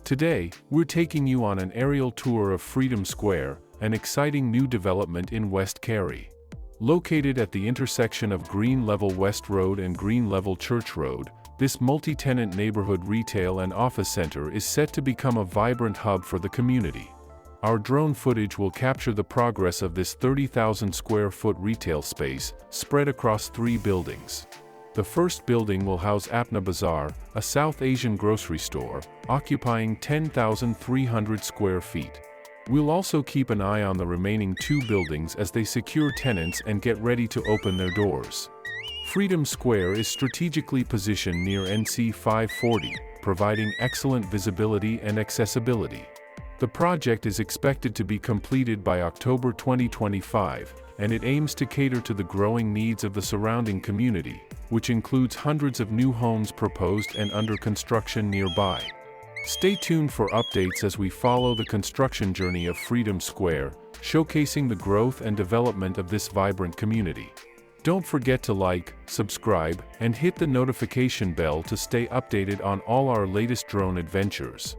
Today, we're taking you on an aerial tour of Freedom Square, an exciting new development in West Cary. Located at the intersection of Green Level West Road and Green Level Church Road, this multi-tenant neighborhood retail and office center is set to become a vibrant hub for the community. Our drone footage will capture the progress of this 30,000 square foot retail space, spread across 3 buildings. The first building will house Apna Bazaar, a South Asian grocery store, occupying 10,300 square feet. We'll also keep an eye on the remaining 2 buildings as they secure tenants and get ready to open their doors. Freedom Square is strategically positioned near NC 540, providing excellent visibility and accessibility. The project is expected to be completed by October 2025, and it aims to cater to the growing needs of the surrounding community, which includes hundreds of new homes proposed and under construction nearby. Stay tuned for updates as we follow the construction journey of Freedom Square, showcasing the growth and development of this vibrant community. Don't forget to like, subscribe, and hit the notification bell to stay updated on all our latest drone adventures.